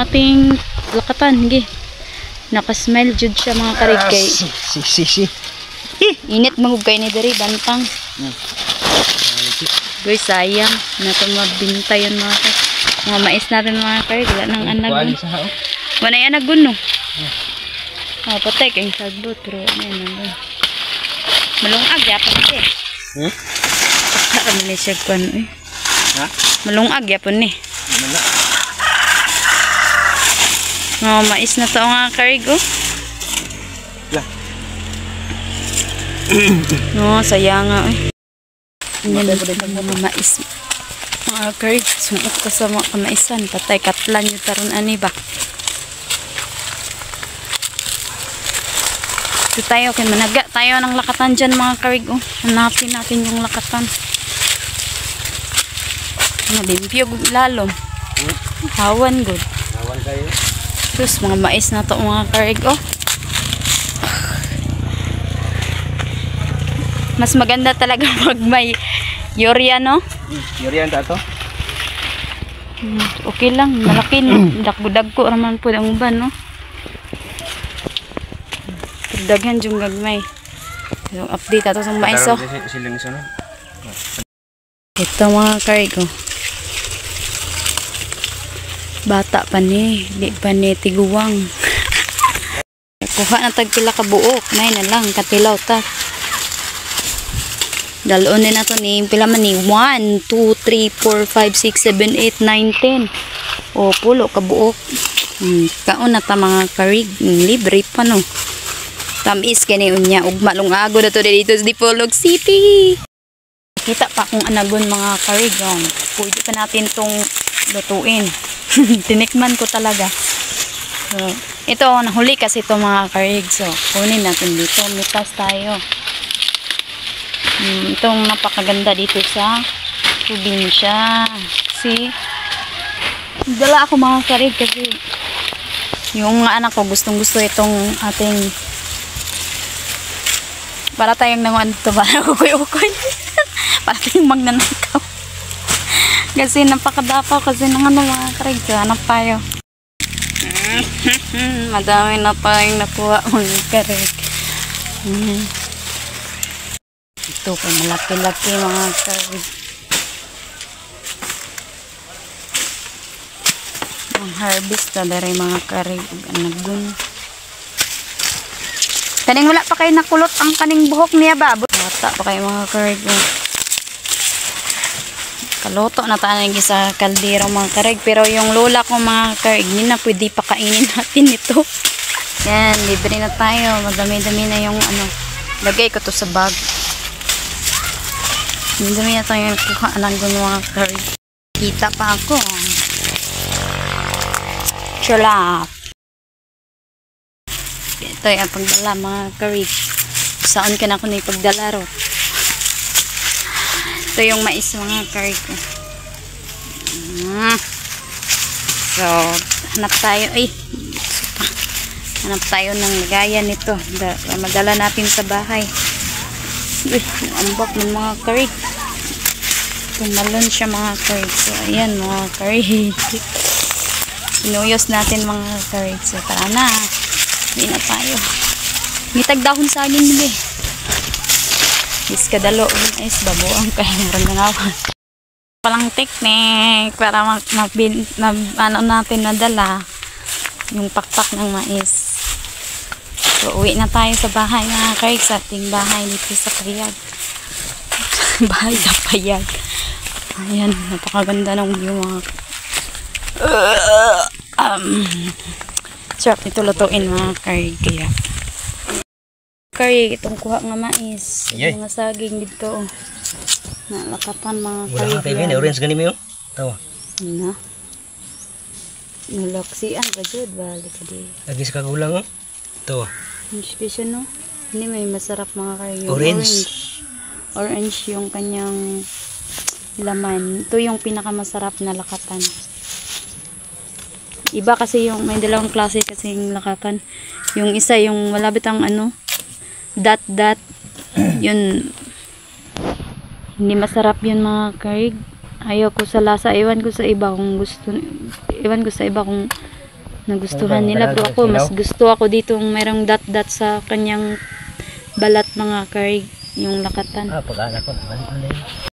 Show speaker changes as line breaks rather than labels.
ating lakatan. Hige. Nakasmile jud siya mga karigay. Init magugay ni diri bantang. Guys, sayang na ito mabintay yun mga mais natin mga karigay. Wala nang anag. Wala yung anag no. Patay kayong sagbot. Pero ano yun. Malungag yapon eh. Para man siya kung ano eh. Malungag yapon eh. Mais na to nga karig oh. No, sayang nga eh. Yan mga mais. Mga karig, sumot ko sa mga kamaisan. Patay katlan yung taron ani ba. Ito tayo, kay managa tayo ng lakatan dyan mga karig oh. Hanapin natin yung lakatan. Malimpyo lalo. Hawan good.
Hawan kayo.
Terus mga mais na to mga karig oh. Mas maganda talaga pag may urea no?
Urea ta to?
Okay lang, malaki no. Dagdag ko raman po ang uban no. Daghan yung gagmay. So, update ato sa mais oh. Ito mga karig oh. Bata pa ni, di pa ni tiguwang. Kuha na tagpila ka buok, nay na lang katilaw ta. Dalon din na to ni pila man ni 1 2 3 4 5 6 7 8 9 10. O pulo ka buok. Kaon na ta mga karig, libre pa no. Tamis kani unya ug malungago na to dito sa Dipolog City. Kita pa kung anagon mga karig. Pwede pa natin tong lutuin. Tinikman ko talaga. So, ito nahuli kasi ito mga karig. So, kunin natin dito. Mitas tayo. Itong napakaganda dito sa probinsya. See? Dala ako mga karig kasi yung anak ko gustong gusto itong ating para tayong nanguan ito. Para kukuy-ukuy. Para tayong magnanakaw. Kasi napakadapaw kasi ng ano mga karig. Hanap tayo. Madami na tayong nakuha mga karig. Ito pa malaki-laki mga karig. Ang harvest na dari mga karig. Anagun. Kaning wala pa kayo nakulot ang kaning buhok niya ba? Bata pa kayo mga karig. Kaluto na tayo sa kaldero mga karig. Pero yung lola ko mga karig, hindi na pwede pakainin natin ito. Yan, libre na tayo. Madami-dami na yung ano. Lagay ko to sa bag. Madami na tayo yung kuhaan ng mga karig. Kita pa ako. Chalap. Ito yung pagdala mga karig. Saan ka na ako na ipagdala ro? Ito yung mais mga karig. So, hanap tayo. Ay, hanap tayo ng lagayan nito. Madala natin sa bahay. Uy, ambak ng mga karig. Tumalon siya mga karig. So, ayan mga karig. Sinuyos natin mga karig. So, tara na. Hindi na tayo. Mitag dahon sa akin nila eh. Iskadalo is babuang kaya meron na nga palang technique para ano natin nadala yung pakpak ng mais. So uwi na tayo sa bahay mga karig, sa ating bahay dito sa Payag. Bahay sa Payag. Ayan, napakaganda ng view mga sarap nito lutuin mga karig. Kaya karig, itong kuha nga mais. Yung mga saging dito. Nalakapan mga karig.
Wala kayo yun, orange ganim yun. Tawa.
Na. Nulaksian pa dyan. Balik ka di.
Lagi sa kagulang oh. Tawa.
Inspiration no? Hindi may masarap mga karig.
Orange.
Orange yung kanyang laman. Ito yung pinakamasarap na lakatan. Iba kasi yung may dalawang klase kasi yung lakatan. Yung isa yung malapit ang ano dot yun hindi masarap yun mga karig. Ayaw ko sa lasa, iwan ko sa iba kung gusto, iwan ko sa iba kung Nagustuhan nila bro ako. Mas gusto ako dito merong dot-dot sa kanyang balat mga karig. Yung lakatan.
Pag-anak ko.